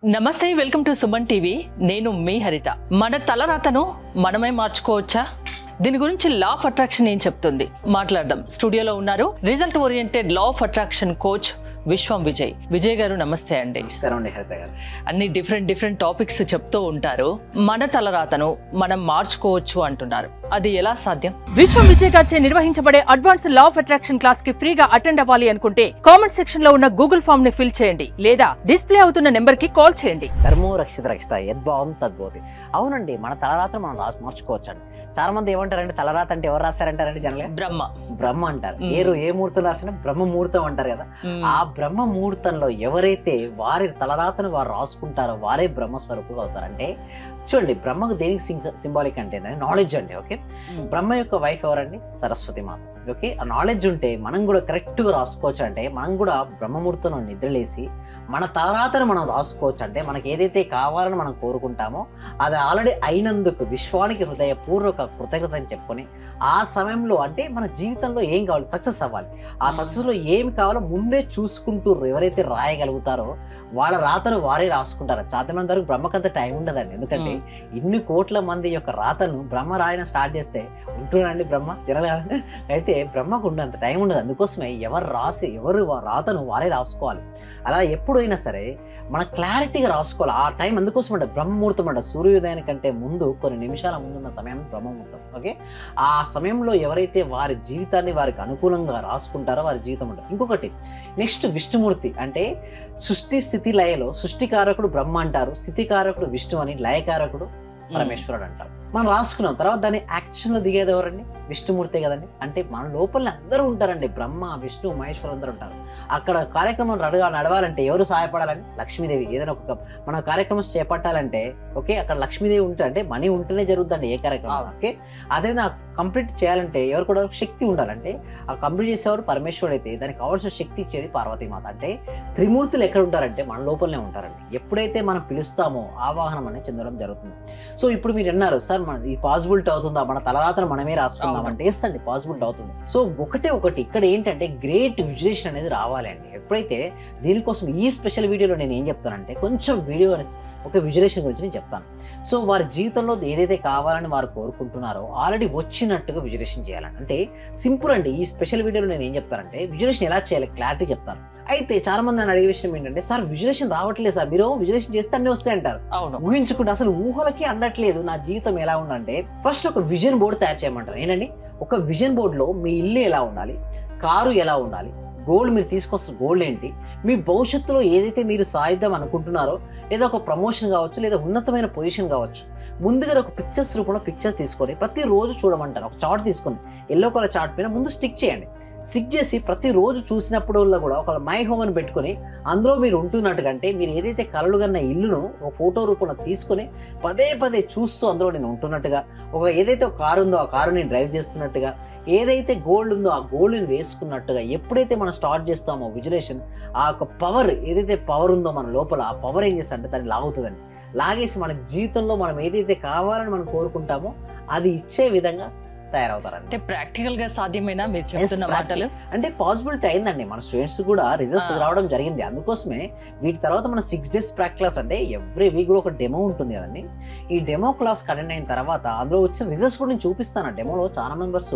నమస్తే, welcome to Suman TV. నేను మీ హరిత. మన తలరాతను మనమే మార్చుకోవచ్చా? దీని గురించి లా ఆఫ్ అట్రాక్షన్ ఏం చెప్తుంది మాట్లాడదాం. స్టూడియోలో ఉన్నారు result oriented law of attraction coach విశ్వం విజయ్. విజయ్ గారు నమస్తే అండి. అన్ని డిఫరెంట్ టాపిక్స్ చెప్తూ ఉంటారు. మన తలరాతను మనం మార్చుకోవచ్చు అంటున్నారు. అది ఎలా సాధ్యం? విశ్వం విజయ్ గారిచే నిర్వహించబడే advance law of attraction class కి ఫ్రీగా అటెండ్ అవ్వాలి అనుకుంటే కామెంట్ సెక్షన్ లో ఉన్న గూగుల్ ఫామ్ ని ఫిల్ చేయండి, లేదా డిస్ప్లే అవుతున్న నెంబర్ కి కాల్ చేయండి. ధర్మో రక్షిత రక్షిత యద్భావం తద్భవతి. అవునండి, మన తలరాతను మనం మార్చుకోవచ్చు అండి. చాలా మంది ఏమంటారంటే తలరాత అంటే ఎవరు రాశారంటారండి? జనరల్ బ్రహ్మ అంటారు. ఏ ముహూర్తం రాసినా బ్రహ్మ ముహూర్తం అంటారు కదా. ఆ బ్రహ్మ ముహూర్తంలో ఎవరైతే వారి తలరాతను వారు రాసుకుంటారో వారే బ్రహ్మ స్వరూపులు అవుతారంటే, చూడండి, బ్రహ్మకు దేనికి సింబాలిక్ అంటే నాలెడ్జ్ అండి. ఓకే, బ్రహ్మ యొక్క వైఫ్ ఎవరండి? సరస్వతి మాత. ఓకే, ఆ నాలెడ్జ్ ఉంటే మనం కూడా కరెక్ట్ గా రాసుకోవచ్చు. అంటే మనం కూడా బ్రహ్మముహూర్తంలో నిద్రలేసి మన తలరాతను మనం రాసుకోవచ్చు. అంటే మనకి ఏదైతే కావాలని మనం కోరుకుంటామో అది ఆల్రెడీ అయినందుకు విశ్వానికి హృదయపూర్వక కృతజ్ఞత అని చెప్పుకొని ఆ సమయంలో అంటే మన జీవితంలో ఏం కావాలి, సక్సెస్ అవ్వాలి. ఆ సక్సెస్ లో ఏమి కావాలో ముందే చూసుకుంటూ ఎవరైతే రాయగలుగుతారో వాళ్ళ రాతను వారే రాసుకుంటారు. సాధ్యమైనంత వరకు బ్రహ్మకంత టైం ఉండదండి. ఎందుకంటే ఇన్ని కోట్ల మంది యొక్క రాతను బ్రహ్మ రాయన స్టార్ట్ చేస్తే ఉంటున్నాండి బ్రహ్మ తిరగలేదు. అయితే బ్రహ్మకు ఉన్నంత టైం ఉండదు. అందుకోసమే ఎవరు రాతను వారే రాసుకోవాలి. అలా ఎప్పుడైనా సరే మన క్లారిటీగా రాసుకోవాలి. ఆ టైం అందుకోసం అంటే బ్రహ్మముహూర్తం అంట. సూర్యోదయానికంటే ముందు కొన్ని నిమిషాల ముందున్న సమయం బ్రహ్మముహూర్తం. ఓకే, ఆ సమయంలో ఎవరైతే వారి జీవితాన్ని వారికి అనుకూలంగా రాసుకుంటారో వారి జీవితం ఉంటుంది. ఇంకొకటి నెక్స్ట్ విష్ణుమూర్తి. అంటే సృష్టి స్థితి లయలో సృష్టికారకుడు బ్రహ్మ అంటారు, స్థితికారకుడు విష్ణు అని, లయకారకుడు పరమేశ్వరుడు అంటారు. మనం రాసుకున్నాం తర్వాత దాన్ని యాక్షన్ లో దిగేది ఎవరండి? విష్ణుమూర్తి కదండి. అంటే మన లోపల అందరూ ఉంటారండి. బ్రహ్మ విష్ణు మహేశ్వరు అందరూ ఉంటారు. అక్కడ కార్యక్రమం నడవాలంటే ఎవరు సహాయపడాలని? లక్ష్మీదేవి. ఏదైనా ఒక మన కార్యక్రమం చేపట్టాలంటే ఓకే అక్కడ లక్ష్మీదేవి ఉంటుంది. అంటే మనీ ఉంటేనే జరుగుతుందండి ఏ కార్యక్రమం. ఓకే, అదేవిధంగా కంప్లీట్ చేయాలంటే ఎవరు కూడా శక్తి ఉండాలంటే ఆ కంప్లీట్ చేసేవారు పరమేశ్వరుడు అయితే దానికి కావాల్సిన శక్తి ఇచ్చేది పార్వతీమాత. అంటే త్రిమూర్తులు ఎక్కడ ఉంటారంటే మన లోపలనే ఉంటారండి. ఎప్పుడైతే మనం పిలుస్తామో ఆవాహనం అనేది చెందడం జరుగుతుంది. సో ఇప్పుడు మీరు అన్నారు సార్ ఈ పాసిబిలిటీ అవుతుందా, మన తలరాతను మనమే రాసుకుందాం అంటే ఎస్ అండి, పాసిబిలిటీ అవుతుంది. సో ఒకటి ఇక్కడ ఏంటంటే గ్రేట్ విజులేషన్ అనేది రావాలి అండి. ఎప్పుడైతే దీనికోసం ఈ స్పెషల్ వీడియోలో నేను ఏం చెప్తానంటే కొంచెం వీడియో ఒక విజులేషన్ గురించి నేను చెప్తాను. సో వారి జీవితంలో ఏదైతే కావాలని వారు కోరుకుంటున్నారో ఆల్రెడీ వచ్చినట్టుగా విజులేషన్ చేయాలని. అంటే సింపుల్ అండి. ఈ స్పెషల్ వీడియోలో నేను ఏం చెప్తానంటే విజులేషన్ ఎలా చేయాలి క్లారిటీ చెప్తాను. అయితే చాలా మంది నన్ను అడిగే విషయం ఏంటంటే సార్ విజులేషన్ రావట్లేదు సార్, మీరు విజులేషన్ చేస్తే అన్ని వస్తాయి అంటారు. ఊహించుకుంటే అసలు ఊహలకి అందట్లేదు. నా జీవితం ఎలా ఉందంటే ఫస్ట్ ఒక విజన్ బోర్డు తయారు చేయమంటారు. ఏంటండి, ఒక విజన్ బోర్డులో మీ ఇల్లు ఎలా ఉండాలి, కారు ఎలా ఉండాలి, గోల్డ్ మీరు తీసుకొస్తున్న గోల్డ్ ఏంటి, మీ భవిష్యత్తులో ఏదైతే మీరు సాధిద్దాం అనుకుంటున్నారో లేదా ఒక ప్రమోషన్ కావచ్చు లేదా ఉన్నతమైన పొజిషన్ కావచ్చు, ముందుగా ఒక పిక్చర్స్ రూపంలో పిక్చర్ తీసుకొని ప్రతిరోజు చూడమంటారు. ఒక చార్ట్ తీసుకొని ఎల్లో కలర్ చార్ట్ పైన ముందు స్టిక్ చేయండి. స్టిక్ చేసి ప్రతిరోజు చూసినప్పుడు కూడా ఒక మై హోమ్ అని పెట్టుకొని అందులో మీరు ఉంటున్నట్టుగా అంటే మీరు ఏదైతే కలలు కన్న ఇల్లును ఒక ఫోటో రూపంలో తీసుకొని పదే చూస్తూ అందులో నేను ఉంటున్నట్టుగా, ఏదైతే ఒక కారు ఉందో ఆ కారు నేను డ్రైవ్ చేస్తున్నట్టుగా, ఏదైతే గోల్డ్ ఉందో ఆ గోల్డ్ని వేసుకున్నట్టుగా ఎప్పుడైతే మనం స్టార్ట్ చేస్తామో విజులేషన్, ఆ యొక్క పవర్ ఏదైతే పవర్ ఉందో మన లోపల ఆ పవర్ ఏం చేస్తా అంటే దాన్ని లాగుతుందండి. లాగేసి మన జీవితంలో మనం ఏదైతే కావాలని మనం కోరుకుంటామో అది ఇచ్చే విధంగా తయారవుతారండి. అంటే ప్రాక్టికల్ గా సాధ్యమేనా మీరు చెప్తున్న మాటలు? అంటే పాసిబిలిటీ అయిందండి. మన స్టూడెంట్స్ కూడా రిజల్ట్స్ రావడం జరిగింది. అందుకోసమే వీటి తర్వాత మన 6 days ప్రాక్టీస్ క్లాస్ అంటే ఎవ్రీ వీక్ కూడా ఒక డెమో ఉంటుంది కదండి. ఈ డెమో క్లాస్ అటెండ్ అయిన తర్వాత అందులో వచ్చిన రిజల్ట్స్ కూడా నేను చూపిస్తాను. డెమోలో చాలా మెంబర్స్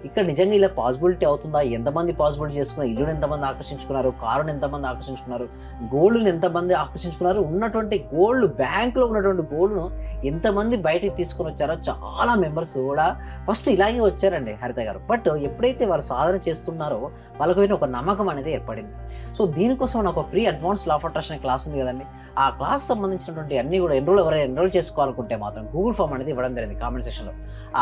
ఇక్కడ నిజంగా ఇలా పాసిబిలిటీ అవుతుందా, ఎంతమంది పాసిబిలిటీ చేసుకున్నారు, ఇల్లుని ఎంతమంది ఆకర్షించుకున్నారు, కారుని ఎంతమంది ఆకర్షించుకున్నారు, గోల్డ్ని ఎంతమంది ఆకర్షించుకున్నారు, ఉన్నటువంటి గోల్డ్ బ్యాంక్ లో ఉన్నటువంటి గోల్డ్ను ఎంతమంది బయటికి తీసుకుని వచ్చారో చాలా మెంబర్స్ కూడా ఫస్ట్ ఇలాగే వచ్చారండి హరిత గారు. బట్ ఎప్పుడైతే వారు సాధన చేస్తున్నారో వాళ్ళకి ఒక నమ్మకం అనేది ఏర్పడింది. సో దీనికోసం నాకు ఒక free advance law of attraction class ఉంది కదండి. ఆ క్లాస్ సంబంధించినటువంటి అన్ని కూడా ఎవరైనా ఎన్రోల్ చేసుకోవాలనుకుంటే మాత్రం గూగుల్ ఫామ్ అనేది ఇవ్వడం జరిగింది కామెంట్ సెక్షన్ లో.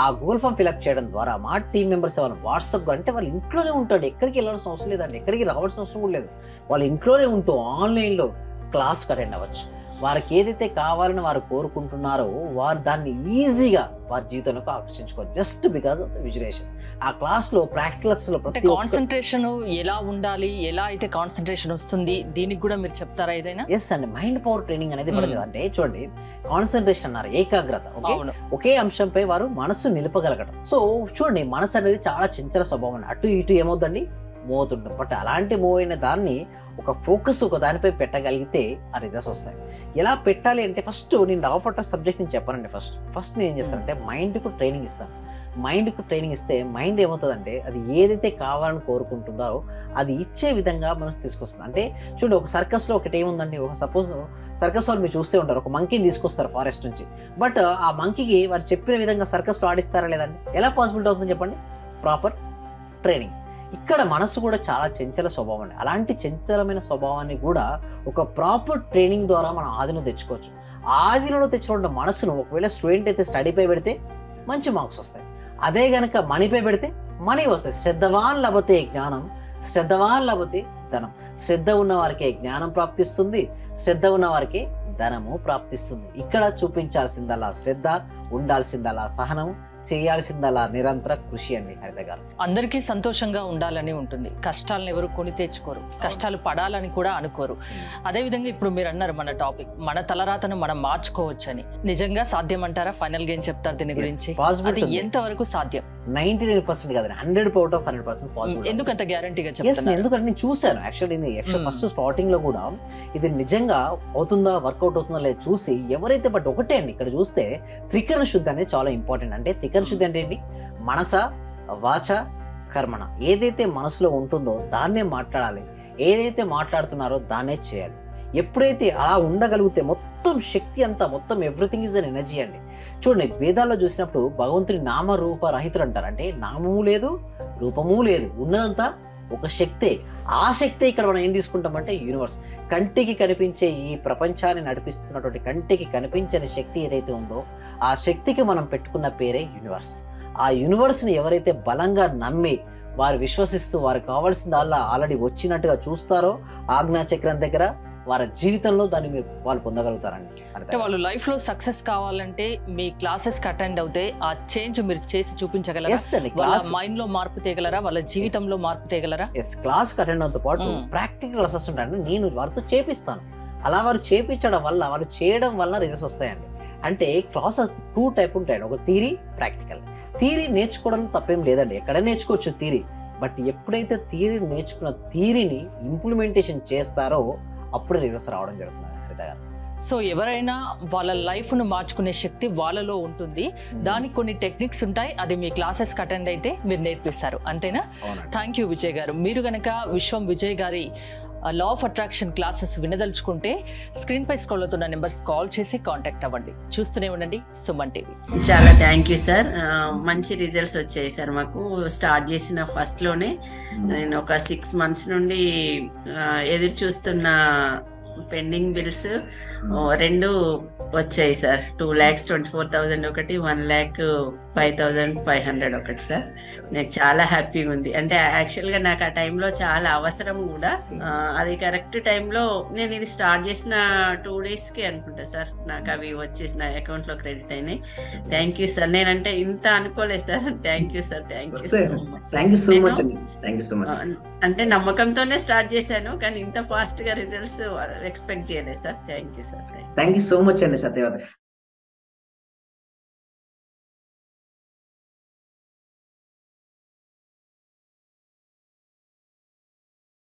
ఆ గూగుల్ ఫామ్ ఫిల్అప్ చేయడం ద్వారా మా టీమ్ మెంబర్స్ వాళ్ళు వాట్సాప్ అంటే వాళ్ళు ఇంట్లోనే ఉంటాడు, ఎక్కడికి వెళ్ళాల్సిన అవసరం లేదండి, ఎక్కడికి రావాల్సిన అవసరం కూడా లేదు. వాళ్ళు ఇంట్లోనే ఉంటూ ఆన్లైన్లో క్లాస్కి అటెండ్ అవ్వచ్చు. వారికి ఏదైతే కావాలని వారు కోరుకుంటున్నారో వారు దాన్ని ఈజీగా వారి జీవితంలోకి ఆకర్షించుకోవచ్చు జస్ట్ బికాస్ ఆఫ్ విజులేషన్. ఆ క్లాస్ లో ప్రాక్టికల్స్ లో కాన్సంట్రేషన్ ఎలా ఉండాలి, ఎలా అయితే కాన్సంట్రేషన్ వస్తుంది దీనికి కూడా మీరు చెప్తారా ఏదైనా? ఎస్ అండి, మైండ్ పవర్ ట్రైనింగ్ అనేది అంటే చూడండి, కాన్సన్ట్రేషన్ అన్నారు ఏకాగ్రత. ఒకే అంశంపై వారు మనసు నిలపగలగడం. సో చూడండి, మనసు అనేది చాలా చంచల స్వభావం. అటు ఇటు ఏమవుతుందండి, మూవ్ అవుతుంటాం. బట్ అలాంటి మూవ్ అయిన దాన్ని ఒక ఫోకస్ ఒక దానిపై పెట్టగలిగితే ఆ రిజల్ట్స్ వస్తాయి. ఎలా పెట్టాలి అంటే ఫస్ట్ నేను లా ఆఫ్ అట్రాక్షన్ సబ్జెక్ట్ నేను చెప్పానండి. ఫస్ట్ నేను ఏం చేస్తానంటే మైండ్కు ట్రైనింగ్ ఇస్తాను. మైండ్కు ట్రైనింగ్ ఇస్తే మైండ్ ఏమవుతుందంటే అది ఏదైతే కావాలని కోరుకుంటుందో అది ఇచ్చే విధంగా మనకు తీసుకొస్తుంది. అంటే చూడండి, ఒక సర్కస్లో ఒకటి ఏముందండి, ఒక సపోజ్ సర్కస్ వాళ్ళు మీరు చూస్తూ ఉంటారు, ఒక మంకీని తీసుకొస్తారు ఫారెస్ట్ నుంచి. బట్ ఆ మంకీకి వారు చెప్పిన విధంగా సర్కస్లో ఆడిస్తారా లేదండి? ఎలా పాసిబిలిటీ అవుతుంది చెప్పండి? Proper training. ఇక్కడ మనసు కూడా చాలా చంచల స్వభావం అండి. అలాంటి చంచలమైన స్వభావాన్ని కూడా ఒక ప్రాపర్ ట్రైనింగ్ ద్వారా మనం ఆదిలో తెచ్చుకోవచ్చు. ఆదిలో తెచ్చుకున్న మనసును ఒకవేళ స్టూడెంట్ అయితే స్టడీపై పెడితే మంచి మార్క్స్ వస్తాయి. అదే గనక మనీపై పెడితే మనీ వస్తాయి. శ్రద్ధవాన్ లభతే జ్ఞానం, శ్రద్ధవాన్ లభతే ధనం. శ్రద్ధ ఉన్న వారికి జ్ఞానం ప్రాప్తిస్తుంది, శ్రద్ధ ఉన్న వారికి ధనము ప్రాప్తిస్తుంది. ఇక్కడ చూపించాల్సిందల్లా శ్రద్ధ, ఉండాల్సిందల్లా సహనము, చేయాల్సిందల్లా నిరంతర కృషి అండి. హరిత గారు, అందరికీ సంతోషంగా ఉండాలని ఉంటుంది. కష్టాలను ఎవరు కొని తెచ్చుకోరు, కష్టాలు పడాలని కూడా అనుకోరు. అదేవిధంగా ఇప్పుడు మీరు అన్నారు మన టాపిక్, మన తలరాతను మనం మార్చుకోవచ్చని. నిజంగా సాధ్యం అంటారా? ఫైనల్ గా ఏం చెప్తారు దీని గురించి? అది ఎంతవరకు సాధ్యం? 99% కాదు, 100% పాసిబుల్. ఎందుకంత గ్యారంటీగా చెప్తాను? ఎందుకంటే నేను చూశాను యాక్చువల్లీ ఫస్ట్ స్టార్టింగ్ లో కూడా ఇది నిజంగా అవుతుందా, వర్కౌట్ అవుతుందా లేదు చూసి ఎవరైతే, బట్ ఒకటే అండి ఇక్కడ చూస్తే త్రికరణ శుద్ధి అనేది చాలా ఇంపార్టెంట్. అంటే త్రికరణ శుద్ధి అంటే ఏంటి? మనస, వాచ, కర్మణ. ఏదైతే మనసులో ఉంటుందో దాన్నే మాట్లాడాలి, ఏదైతే మాట్లాడుతున్నారో దాన్నే చేయాలి. ఎప్పుడైతే అలా ఉండగలిగితే మొత్తం శక్తి అంతా, మొత్తం ఎవ్రీథింగ్ ఇస్ అన్ ఎనర్జీ అండి. చూడండి, వేదాల్లో చూసినప్పుడు భగవంతుని నామ రూప రహితులు అంటారు. అంటే నామము లేదు, రూపము లేదు, ఉన్నదంతా ఒక శక్తే. ఆ శక్తే ఇక్కడ మనం ఏం తీసుకుంటామంటే యూనివర్స్. కంటికి కనిపించే ఈ ప్రపంచాన్ని నడిపిస్తున్నటువంటి కంటికి కనిపించని శక్తి ఏదైతే ఉందో ఆ శక్తికి మనం పెట్టుకున్న పేరే యూనివర్స్. ఆ యూనివర్స్ని ఎవరైతే బలంగా నమ్మి వారు విశ్వసిస్తూ వారికి కావాల్సిందల్లా ఆల్రెడీ వచ్చినట్టుగా చూస్తారో ఆజ్ఞా చక్రం దగ్గర, వారి జీవితంలో దాన్ని వాళ్ళు పొందగలుగుతారండి. అంటే వాళ్ళు లైఫ్ లో సక్సెస్ కావాలంటే మీ క్లాసెస్ కి అటెండ్ అవుతే ఆ చేంజ్ మీరు చేసి చూపించగలరా? వాళ్ళ మైండ్ లో మార్పు తేగలరా? వాళ్ళ జీవితంలో మార్పు తేగలరా? క్లాస్ కి అటెండ్ అవుతో పాటు ప్రాక్టికల్ క్లాసెస్ ఉంటాయండి. నేను వారితో చేపిస్తాను. అలా వారు చేపించడం వల్ల, వాళ్ళు చేయడం వల్ల రిజల్ట్స్ వస్తాయండి. అంటే క్లాసెస్ 2 టైప్ ఉంటాయండి, ఒక థియరీ, ప్రాక్టికల్. థియరీ నేర్చుకోవడం తప్పేం లేదండి, ఎక్కడ నేర్చుకోవచ్చు థియరీ. బట్ ఎప్పుడైతే థియరీ నేర్చుకున్న థియరీని ఇంప్లిమెంటేషన్ చేస్తారో అప్పుడే రిజల్ట్స్ రావడం జరుగుతుంది. సో ఎవరైనా వాళ్ళ లైఫ్ ను మార్చుకునే శక్తి వాళ్ళలో ఉంటుంది. దానికి కొన్ని టెక్నిక్స్ ఉంటాయి, అది మీ క్లాసెస్ కి అటెండ్ అయితే మీరు నేర్పిస్తారు, అంతేనా? థ్యాంక్ యూ విజయ్ గారు. మీరు గనక విశ్వం విజయ్ గారి లా ఆఫ్ అట్రాక్షన్ క్లాసెస్ వినదలుచుకుంటే స్క్రీన్ పై స్క్రోల్ అవుతున్న నెంబర్స్ కాల్ చేసి కాంటాక్ట్ అవ్వండి. చూస్తూనే ఉండండి సుమన్ టీవీ. చాలా థ్యాంక్ యూ సార్. మంచి రిజల్ట్స్ వచ్చాయి సార్. మాకు స్టార్ట్ చేసిన ఫస్ట్ లోనే నేను ఒక 6 months నుండి ఎదురు చూస్తున్న పెండింగ్ బిల్స్ 2 వచ్చాయి సార్. 2,24,000 ఒకటి, 1,05,500 ఒకటి సార్. నాకు చాలా హ్యాపీగా ఉంది. అంటే యాక్చువల్గా నాకు ఆ టైంలో చాలా అవసరం కూడా. అది కరెక్ట్ టైంలో నేను ఇది స్టార్ట్ చేసిన 2 daysకి అనుకుంటా సార్ నాకు అవి వచ్చేసి నా అకౌంట్లో క్రెడిట్ అయినాయి. Thank you sir. నేనంటే ఇంత అనుకోలేదు sir. Thank you sir. Thank you so much. అంటే నమ్మకంతోనే స్టార్ట్ చేశాను, కానీ ఇంత ఫాస్ట్ గా రిజల్ట్స్ ఎక్స్పెక్ట్ చేయలేదు sir. Thank you sir. Thank you so much అండి సత్యవతి.